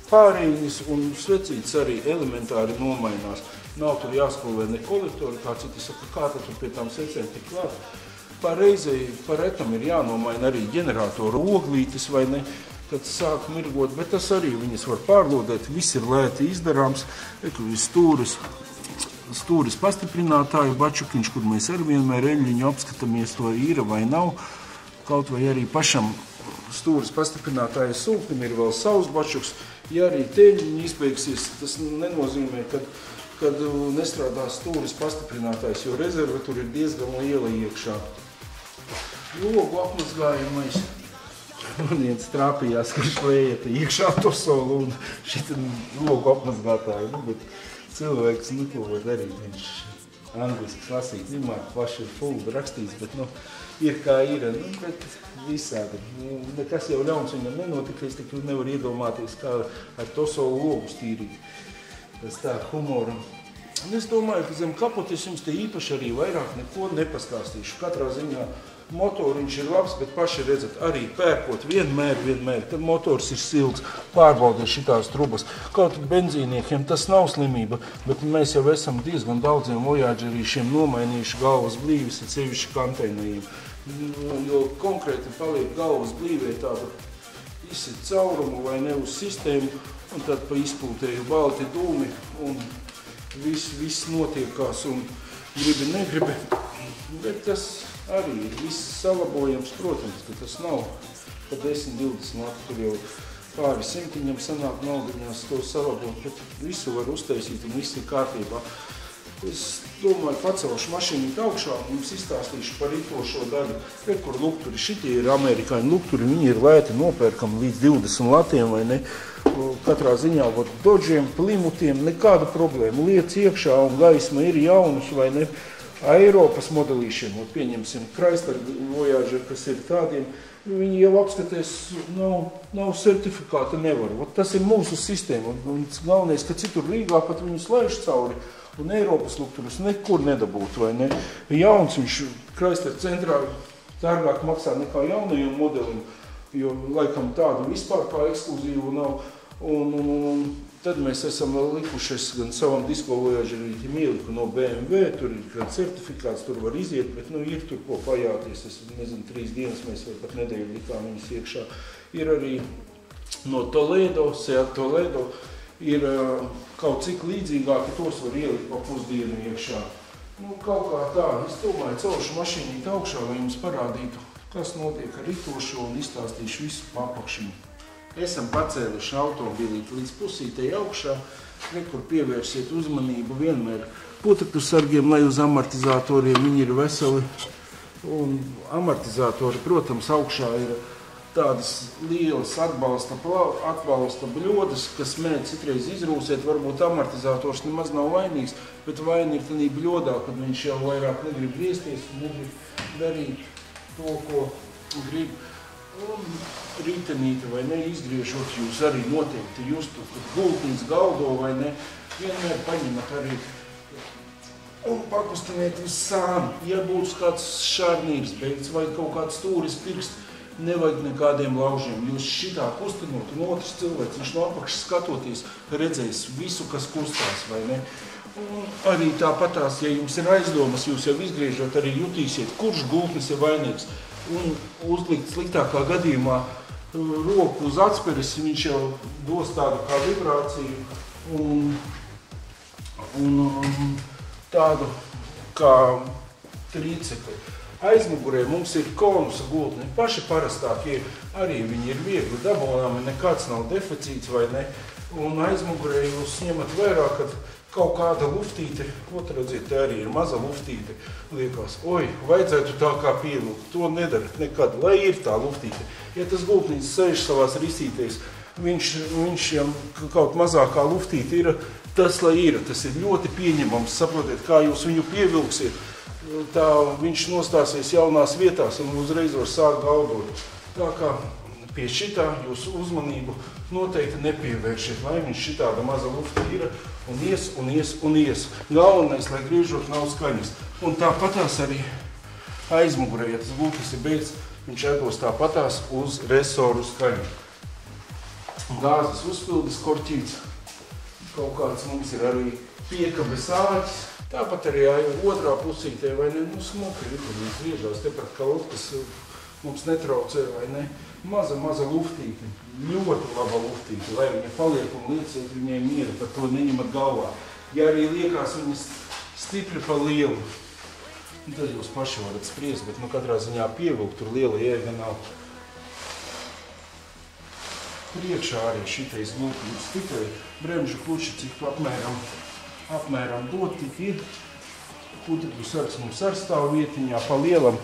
pārējiņas un svecītes arī elementāri nomainās. Nav tur jāskolē ne kolektori, kā citi saka, kā tad tur pie tām secēm tik klāt. Paretam ir jānomaina arī ģeneratoru oglītes vai ne, kad sāk mirgot, bet tas arī viņas var pārlodēt, viss ir lēti izdarāms, stūris pastiprinātāju bačukiņš, kur mēs arī vienmēr eļļiņu apskatāmies, to ir vai nav, kaut vai arī pašam stūris pastiprinātāja sūknim ir vēl savs bačuks, ja arī teļiņi izbeigsies, tas nenozīmē, kad nestrādās stūris pastiprinātājs, jo rezerve tur ir diezgan liela iekšā. Logu apmazgājamais. Man viens trāpījās, ka šlējata iekšā to solu un šita logu apmazgātāju, bet cilvēks ko var darīt, viņš angliski lasīt nemāk, plaši ir fulda rakstīts, bet ir kā ir, bet visādi. Nekas jau ļauns viņam nenotika, es tik nevaru iedomāties, kā ar to solu logus tīrīt. Tas tā humora. Un es domāju, ka zem kapotes jums te īpaši arī vairāk neko nepastāstīšu. Katrā ziņā motoriņš ir labs, bet paši redzat, arī pērkot vienmēr, kad motors ir silts, pārbaudiet šitās trubas. Kaut benzīniekiem tas nav slimība, bet mēs jau esam diezgan daudziem Voyagerīšiem nomainījuši galvas blīvis, sevišķi kanteinējiem. Jo konkrēti paliek galvas blīvē tāda izsit caurumu vai ne uz sistēmu, un tad pa izpūtēju balti dūmi, un viss notiekās, un gribi, negribi. Bet tas arī ir viss salabojams, protams, ka tas nav pa 10-20 lati, tur jau pāri simtiņam sanāk naudiņās to salabot, bet visu var uztaisīt un viss ir kārtībā. Es domāju, pacelšu mašīnu augšā un jums izstāstīšu par ritošo daļu. Re, kur lukturi, šitie ir amerikāņu lukturi, viņi ir lēti nopērkami līdz 20 latiem vai ne. Katrā ziņā var Dodžiem, Plymouthiem, nekāda problēma. Liec iekšā un gaisma ir jaunus vai ne. Eiropas modelīšiem, pieņemsim Chrysler Voyager, kas ir tādiem, viņi jau apskatēs, nav certifikāta, nevar. Tas ir mūsu sistēma, un galvenais, ka citur Rīgā pat viņus laiž cauri, un Eiropas lukturus nekur nedabūtu, vai ne? Jauns viņš Chrysler centrā dārgāk maksā nekā jaunajiem modelim, jo laikam tādu vispār kā ekskluzīvu nav, un tad mēs esam likušies gan savam Disco Voyagerītim ieliku no BMW, tur ir gan certifikāts, tur var iziet, bet ir tur ko pajāties, es nezinu, 3 dienas mēs vai pat nedēļu likām viņas iekšā. Ir arī no Toledo, Seat Toledo, ir kaut cik līdzīgāki, tos var ielikt pa pusdienu iekšā. Kaut kā tā, es domāju, celšu mašīnīt augšā, lai jums parādītu, kas notiek ar ritošo un izstāstīšu visu papakšiņu. Esam pacēluši automobilīti līdz pusītei augšā, kur pievērsiet uzmanību vienmēr putekļu sargiem, lai uz amortizatoriem viņi ir veseli. Un amortizatori, protams, augšā ir tādas lielas atbalsta bļodas, kas mēdz citreiz izrūsēt. Varbūt amortizators nemaz nav vainīgs, bet vaina ir tādā bļodā, kad viņš jau vairāk negrib griezties un negrib darīt to, ko grib. Un ritenīti vai ne, izgriežot, jūs arī noteikti justu, kad gultnīts galdo vai ne, vienmēr paņemat arī un pakustiniet visu sāni. Ja būs kāds šarnīrs beigts vai kaut kāds stūris pirkst, nevajag nekādiem laužiem. Jūs šitā kustinot un otrs cilvēks, viņš no apakšas skatoties, redzēs visu, kas kustās vai ne. Un arī tāpatās, ja jums ir aizdomas, jūs jau izgriežot, arī jutīsiet, kurš gultnis ir vainīgs. Un uzlikt sliktākā gadījumā roku uz atsperes, viņš jau dos tādu kā vibrāciju un tādu kā trīcekli. Aizmugurē mums ir konusa gultni, paši parastākie, arī viņi ir viegli dabonāmi, nekāds nav deficīts vai ne. Un aizmugurē jūs ņemat vērā, kad kaut kāda luftīte, redziet, te arī ir maza luftīte, liekas, vajadzētu tā kā pievilkt, to nedarat nekad, lai ir tā luftīte. Ja tas gultnīts sēž savās risītēs, viņš jau kaut mazākā luftīte ir, tas, lai ir, tas ir ļoti pieņemams, saprotiet, kā jūs viņu pievilksiet, tā viņš nostāsies jaunās vietās un uzreiz var sākt gaudot. Tā kā pie šitā jūsu uzmanību noteikti nepievēršiet, lai viņš šitāda maza lufta ir un ies. Galvenais, lai griežot nav skaņas. Un tāpatās arī aizmugurē, ja tas gultnis ir beigts, viņš atdos tāpatās uz resoru skaņu. Gāzes uzpildes korķīts, kaut kāds mums ir arī piekabes āķis. Tāpat arī otrā pusītē, vai ne, smuki ritinīs griežās, tepat kaut kas mums netraucē, vai ne. Maza luftīte, ļoti laba luftīte, lai viņa paliek un lieciet viņai mieru, par to neņemat galvā. Ja arī liekas viņas stipri pa lielu, tad jūs paši varat spriest, bet katrā ziņā pievilkt, tur liela jēga nav. Priekšā arī šitais gultnīts, tikai bremžu kluči, cik apmēram dot, tik ir. Putekļu sargs mums ar stāv vietiņā, pa lielam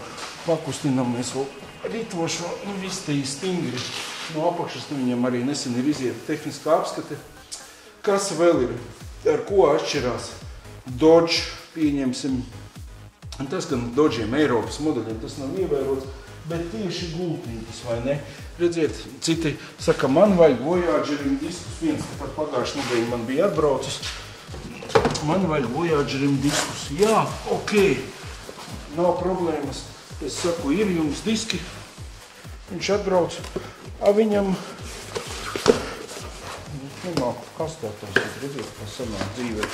pakustinam mēs vēl ritošo, viss te ir stingri. No apakšas viņam arī nesen ir izieta tehniskā apskate. Kas vēl ir, ar ko atšķirās Dodge, pieņemsim. Tas gan Dodgeiem Eiropas modeļiem, tas nav ievērots, bet tieši gultnītis, vai ne? Redziet, citi saka, man vajag Voyagerim diskus, viens, pat pagājuši nedēļu man bija atbraucis. Man vajag Voyagerim diskus. Jā, ok, nav problēmas. Es saku, ir jums diski. Viņš atbrauc. Viņam, kastētājs, redziet, kā sanāk dzīvē.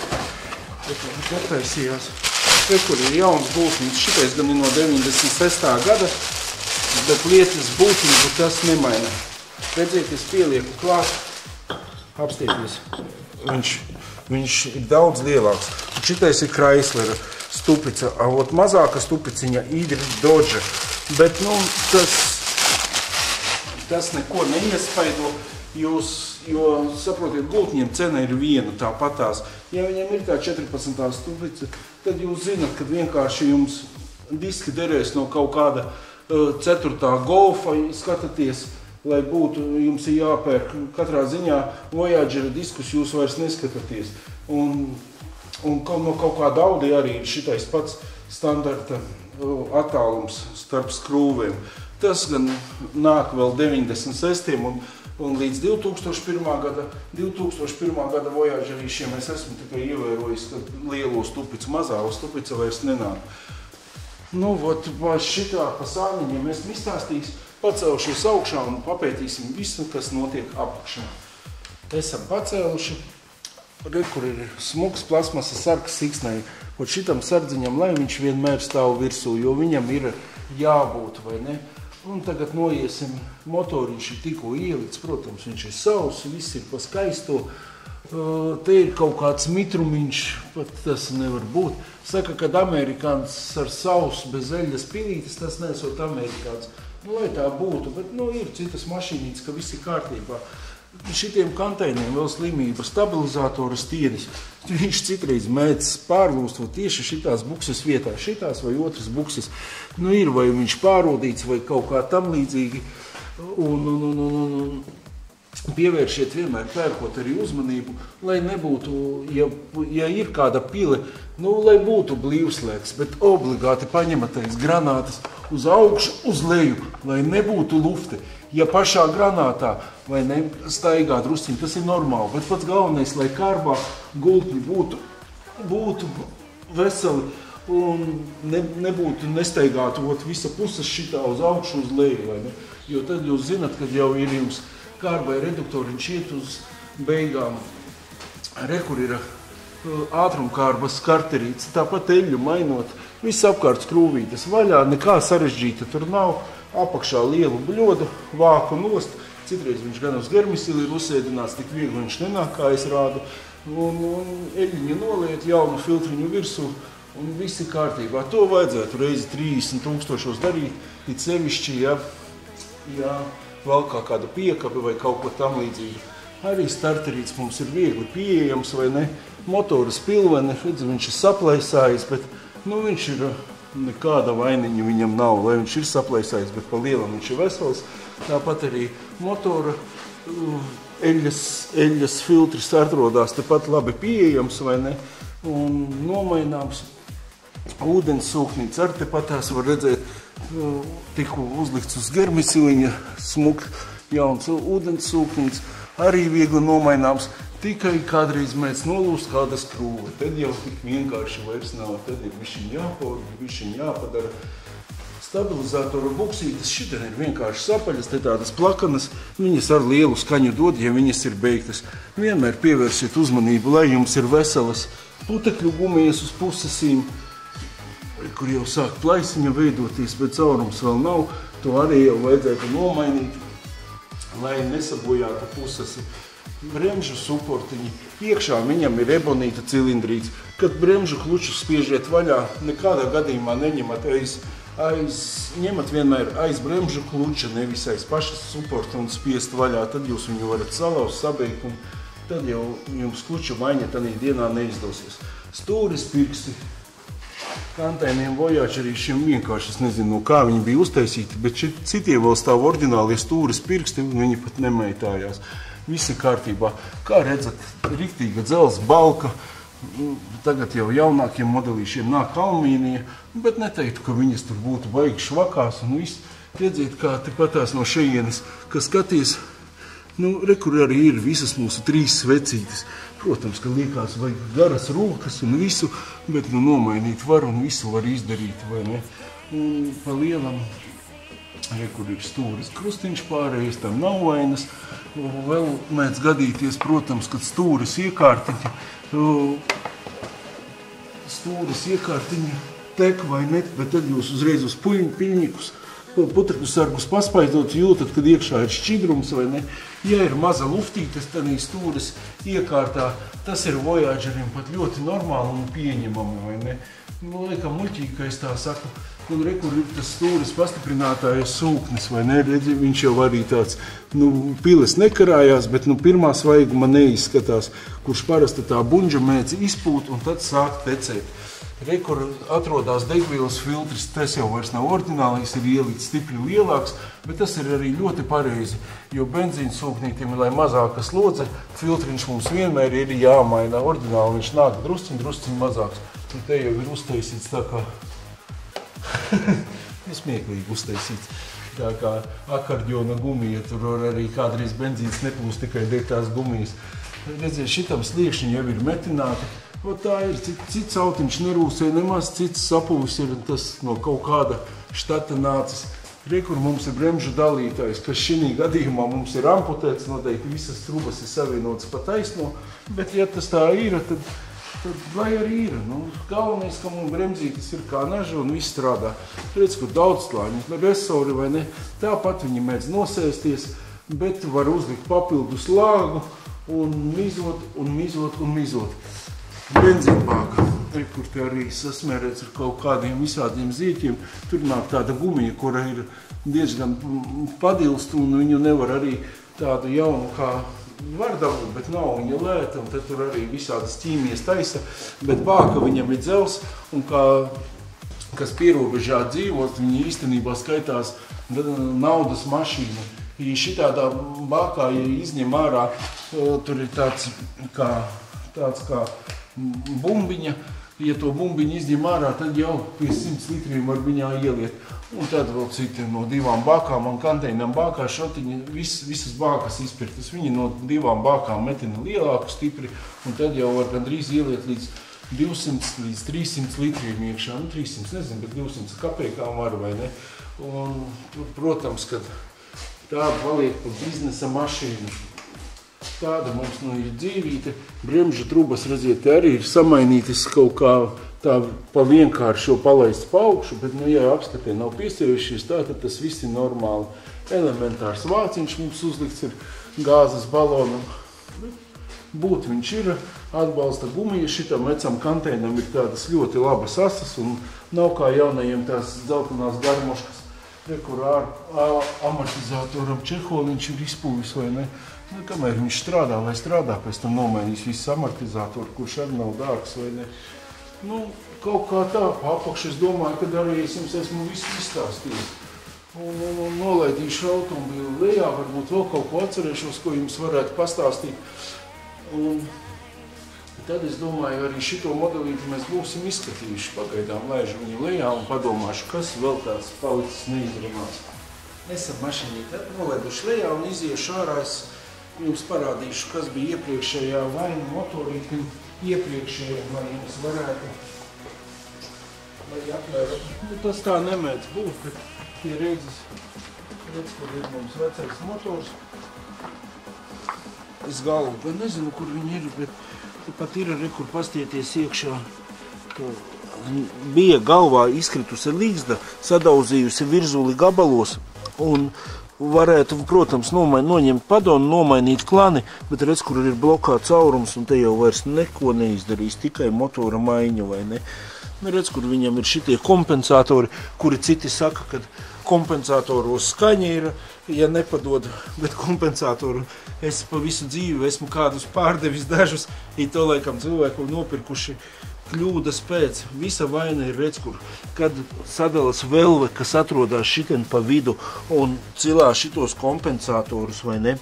Viņš attaisījās. Te, kur ir jauns gultnīts. Šitais gan ir no 96. gada, bet lietas būtību tas nemaina. redziet, es pielieku klāt, apstieties, viņš ir daudz lielāks. Un šitais ir Chryslera stupica, ot mazāka stupiciņa ir Dodge, bet, nu, tas neko neiespaido, jo, saprotiet, gultņiem cena ir viena tāpatās. Ja viņam ir tā 14. stupica, tad jūs zinat, ka vienkārši jums diski derēs no kaut kāda 4. Golfa, skatāties, lai būtu, jums ir jāpērk katrā ziņā Voyagera diskus, jūs vairs neskatāties. Un no kaut kāda Audi arī ir šitais pats standarta attālums starp skrūvēm. Tas gan nāk vēl 96. un līdz 2001. gada Voyagerīšiem es esmu tikai ievērojis, ka lielo stupicu, mazā stupica vairs nenāk. Nu, vot, šitā pa sāniņiem esmu izstāstījis, pacelšies augšā un papētīsim visu, kas notiek apakšā. Esam pacēluši, kur ir smuks plasmasas sargs siksnai, un šitam sardziņam, lai viņš vienmēr stāv virsū, jo viņam ir jābūt, vai ne? Un tagad noiesim, motoriņš ir tikko ielikts, protams, viņš ir sauss, viss ir pa skaisto. Te ir kaut kāds mitrumiņš, pat tas nevar būt. Saka, kad amerikāns ar sausu bez eļas pilītes, tas nesot amerikāns. Nu, lai tā būtu, bet, nu, ir citas mašīnītes, ka viss ir kārtībā. Šitiem kanteiniem vēl slimība, stabilizātora stienis. Viņš citreiz mēdz pārlūstot tieši šitās bukses vietā, šitās vai otras bukses. Nu, ir vai viņš pārodīts vai kaut kā tam līdzīgi. Un pievēršiet vienmēr pērkot arī uzmanību, lai nebūtu, ja ir kāda pile, nu, lai būtu blīvslēgs, bet obligāti paņematais granātas uz augšu, uz leju, lai nebūtu lufte. Ja pašā granātā vai ne staigā drusciņi, tas ir normāli, bet pats galvenais, lai kārbā gultņi būtu veseli un nebūtu nestaigātu visa puses šitā uz augšu, uz leju, vai ne? Jo tad jūs zinat, kad jau ir jums kārbai reduktoriņš iet uz beigām. Kur ir ātrumkārbas karterītes, tāpat eļļu mainot, viss apkārt skrūvītes vaļā, nekā sarežģīta tur nav, apakšā lielu bļodu, vāku nost, citreiz viņš gan uz germisili ir uzsēdināts, tik viegli viņš nenāk, kā es rādu, un eļļiņu noliet, jaunu filtriņu virsū, un viss ir kārtībā. To vajadzētu reizi 30 000 darīt, it sevišķi, ja valkā kāda piekabe vai kaut ko tam līdzīgi. Arī starterīts mums ir viegli pieejams, vai ne? Motora spilvene, redz, viņš ir saplaisājis, bet, nu, viņš ir nekāda vainiņa viņam nav, lai viņš ir saplaisājis, bet pa lielam viņš ir vesels. Tāpat arī motora eļļas filtris atrodās tepat labi pieejams, vai ne? Un nomaināms. Ūdenssūknīts ar tepatās var redzēt, tikko uzlikts uz germisiliņa, smuk jauns ūdenssūknīts, arī viegli nomaināms, tikai kādreiz mēs nolūst kāda skrūve. Tad jau tik vienkārši vairs nav, tad ir višķiņ jāpauda, višķiņ jāpadara. Stabilizātora buksītes šitien ir vienkārši sapaļas, te tādas plakanas, viņas ar lielu skaņu dod, ja viņas ir beigtas. Vienmēr pievērsiet uzmanību, lai jums ir veselas putekļu gumijas uz pusesīm, kur jau sāk plaisiņa veidoties, bet caurums vēl nav, to arī jau vajadzētu nomainīt, lai nesabojātu pusesi. Bremžu suportiņi, iekšā viņam ir ebonīta cilindrīts. Kad bremžu kluču spiežiet vaļā, nekādā gadījumā neņemat ņemat vienmēr aiz bremžu kluča, nevis aiz pašas suporta un spiest vaļā, tad jūs viņu varat salauzt, sabeigt, un tad jau jums kluču maiņa tādā dienā neizdosies. Stūris pirksti. Kanteiniem Voyagerīšiem vienkārši, es nezinu, no kā viņi bija uztaisīti, bet citiem vēl stāv oriģinālie stūris pirksti, un viņi pat nemaitājās. Viss ir kārtībā. Kā redzat, riktīga dzels balka, tagad jau jaunākiem modelīšiem nāk alumīnija, bet neteiktu, ka viņas tur būtu baigi švakās, un viss, redziet, kā tepatās no šejienes, ka skaties, nu, kur arī ir visas mūsu 3 svecītes. Protams, ka liekas vajag garas rokas un visu, bet nu nomainīt var un visu var izdarīt, vai ne? Un pa lielam, kur ir stūris krustiņš pārējais, tam nav vainas. Vēl mēdz gadīties, protams, kad stūris iekārtiņa tek vai net, bet tad jūs uzreiz uz piļņikus putekļu sargus paspaidot, jūtat, kad iekšā ir šķidrums vai ne. Ja ir maza luftītes tanī stūres iekārtā, tas ir Voyagerim pat ļoti normāli un pieņemami, vai ne. Nu, laikam muļķīgi, ka es tā saku, un kur ir tas stūres pastiprinātājs sūknis, vai ne, redzi, viņš jau arī tāds, piles nekarājās, bet, pirmā svaiguma neizskatās, kurš parasti tā buņģa mēdzi izpūt un tad sāk tecēt. Kur atrodās degvielas filtrs, tas jau vairs nav oriģinālais, ir ielikt stipri lielāks, bet tas ir arī ļoti pareizi, jo benzīna sūknītim, lai mazāka slodze, filtriņš mums vienmēr ir jāmaina. Oriģināli viņš nāk drusciņ mazāks. Un te jau ir uztaisīts tā kā, smieklīgi uztaisīts, tā kā akordiona gumija, tur arī kādreiz benzīns neplūst tikai dēļ tās gumijas. Redziet, šitam sliekšņi jau ir metināti. Tā ir, cits autiņš nerūsē nemaz, cits sapūs ir tas no kaut kāda štata nācis. Kur mums ir bremžu dalītājs, kas šī gadījumā mums ir amputēts, noteikti visas trubas ir savienotas pa taisno, bet ja tas tā ir, tad lai arī ir. Galvenais, ka mums bremzītis ir kā naža un viss strādā. Redz, kur daudzslāņi resori vai ne, tāpat viņi mēdz nosēsties, bet var uzlikt papildus lāgu un mizot. Benzīnbāka, kur te arī sasmērēts ar kaut kādiem visādiem zīķiem. Tur nāk tāda gumija, kura ir diezgan padilst, un viņu nevar arī tādu jaunu kā var dabūt, bet nav viņa lēta, un tad tur arī visādas ķīmijas taisa. Bet bāka viņam ir dzels, un kas pierobežā dzīvot, viņi īstenībā skaitās naudas mašīna. Ja šitādā bākā, ja izņem ārā, tur ir tāds kā bumbiņa, ja to bumbiņu izņem ārā, tad jau pie 100 litriem var viņā ieliet. Un tad vēl citi no 2 bākām un kanteinām bākā šotiņi, visas bākas izpirktas. Viņi no 2 bākām metina lielāku stipri, un tad jau var gandrīz ieliet līdz 200 līdz 300 litriem iekšā. 300, nezinu, bet 200 kapekām var vai ne. Un, protams, kad tāda paliek pa biznesa mašīnu. Tāda mums ir dzīvīte, bremžu trubas, redziet, arī ir samainītas kaut kā tā pa vienkāršo palaist pa augšu, bet, ja apskatē nav piesiejušies, tad tas viss ir normāli. Elementārs vāciņš mums uzlikts ir gāzes balonam. Būt viņš ir, atbalsta gumija, šitam vecam kanteinam ir tādas ļoti labas asas un nav kā jaunajiem tās dzeltenās garmoškas. Kur amortizatoram čeholiņš ir izpūvis vai ne. Kamēr viņš strādā, lai strādā, pēc tam nomainīs visu amortizatoru, kurš arī nav dārgs vai ne. Kaut kā tā, apakš es domāju, ka arī es jums esmu visu izstāstījis. Un nolaidīšu automobili lejā, varbūt vēl kaut ko atcerēšos, ko jums varētu pastāstīt. Un tad es domāju, arī šito modelīti mēs būsim izskatījuši pagaidām, laižu viņu lejā un padomāšu, kas vēl tāds palicis neizrunās. Esam mašīnī nolaiduši lejā un iziešu ārā, es jums parādīšu, kas bija iepriekšējā vaina motorītim, iepriekšējā, lai jums varētu, lai apmēram, tas tā nemēdz būt, bet tie redz, kur ir mums vecais motors. Es galvu, gan nezinu, kur viņi ir, bet pat ir arī, kur pastieties iekšā. Bija galvā izkritusi līgzda, sadauzījusi virzuli gabalos un varētu, protams, noņemt padonu, nomainīt klani, bet redz, kur ir blokā caurums un te jau vairs neko neizdarīs, tikai motora maiņa vai ne. Redz, kur viņam ir šitie kompensatori, kuri citi saka, ka kompensatoros skaņa ir, ja nepadod, bet kompensatoru es pa visu dzīvi esmu kādus pārdevis dažus, ja to laikam cilvēku nopirkuši kļūdas pēc. Visa vaina ir redz, kur, kad sadalas velve, kas atrodas šitien pa vidu un cilā šitos kompensatorus, vai ne,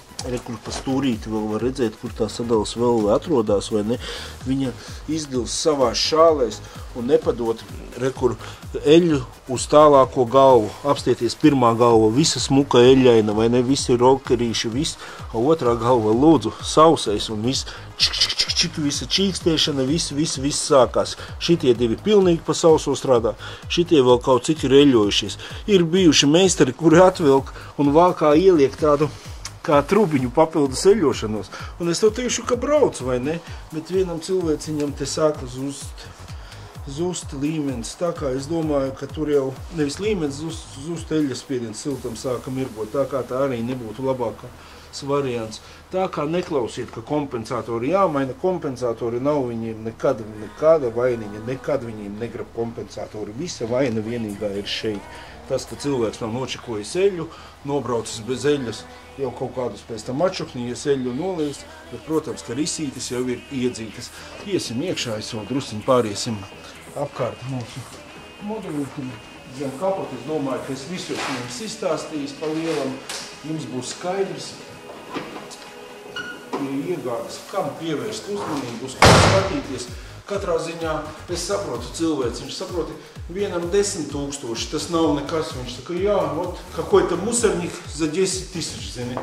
kur pa stūrīti vēl var redzēt, kur tā sadalas velve atrodas, vai ne, viņa izdils savās šālēs un nepadot, kur eļu uz tālāko galvu. Apstieties, pirmā galva, visa smuka eļaina, vai ne, visi rokerīši, viss, otrā galva lūdzu sausais un viss visa čīkstēšana, viss sākās. Šitie divi pilnīgi pa sauso strādā, šitie vēl kaut cik ir eļojušies. Ir bijuši meistari, kuri atvilk un vākā ieliek tādu kā trubiņu papildus eļošanos. Un es to teikšu, ka brauc, vai ne? Bet vienam cilvēciņam te sākas zust līmenis. Tā kā es domāju, ka tur jau nevis līmenis, zust eļļas spiediens siltam sāka mirgot. Tā kā tā arī nebūtu labākais variants. Tā kā neklausiet, ka kompensatori jāmaina, kompensatori nav viņiem nekāda vainiņa, nekad viņiem negrib kompensatori. Visa vaina vienīgā ir šeit. Tas, ka cilvēks nav nočekojis eļļu, nobraucis bez eļļas, jau kaut kādus pēc tam atšuknījies eļļu nolīst, bet, protams, ka risītes jau ir iedzītas. Iesim iekšā, es vēl drusciņ pāriesim apkārt mūsu modelītim. Zem kapot, es domāju, ka es visu jums izstāstījis pa lielam, jums būs skaidrs, iegādes, kam pievērst uzmanību, uz ko skatīties. Katrā ziņā es saprotu cilvēks, viņš saproti, vienam 10 000, tas nav nekas, viņš saka, jā, вот, какой-то мусорник за 10 000, zini.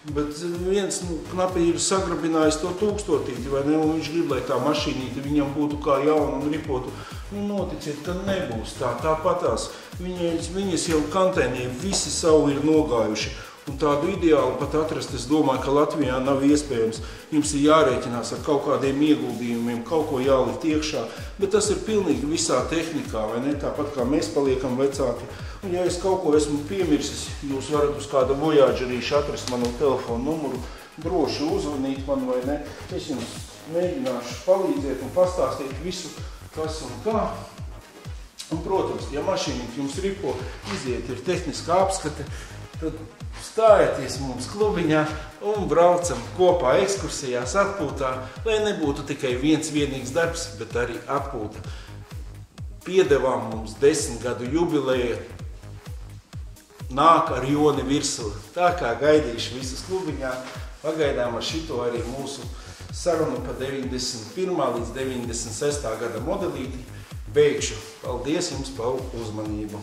Bet viens knapi ir sagrabinājis to 1000, vai ne, un viņš grib, lai tā mašīnīte viņam būtu kā jauna un ripotu. Nu, noticiet, ka nebūs tā, tāpatās. Viņas jau kantēnie visi savu ir nogājuši. Un tādu ideālu pat atrast, es domāju, ka Latvijā nav iespējams. Jums ir jārēķinās ar kaut kādiem ieguldījumiem, kaut ko jālikt iekšā, bet tas ir pilnīgi visā tehnikā, vai ne? Tāpat kā mēs paliekam vecāki. Un ja es kaut ko esmu piemirsis, jūs varat uz kāda Voyagerīša atrast manu telefonu numuru, droši uzvanīt man, vai ne? Es jums mēģināšu palīdzēt un pastāstīt visu, kas un kā. Un, protams, ja mašīnīt jums ripo, iziet ir tehniska apskate, tad stājieties mums klubiņā un braucam kopā ekskursijās, atpūtā, lai nebūtu tikai viens vienīgs darbs, bet arī atpūta. Piedevām mums 10 gadu jubileja, nāk ar Joni virsū. Tā kā gaidīšu visus klubiņā, pagaidām ar šito arī mūsu sarunu pa 91. līdz 96. gada modelīti beigšu. Paldies jums par uzmanību!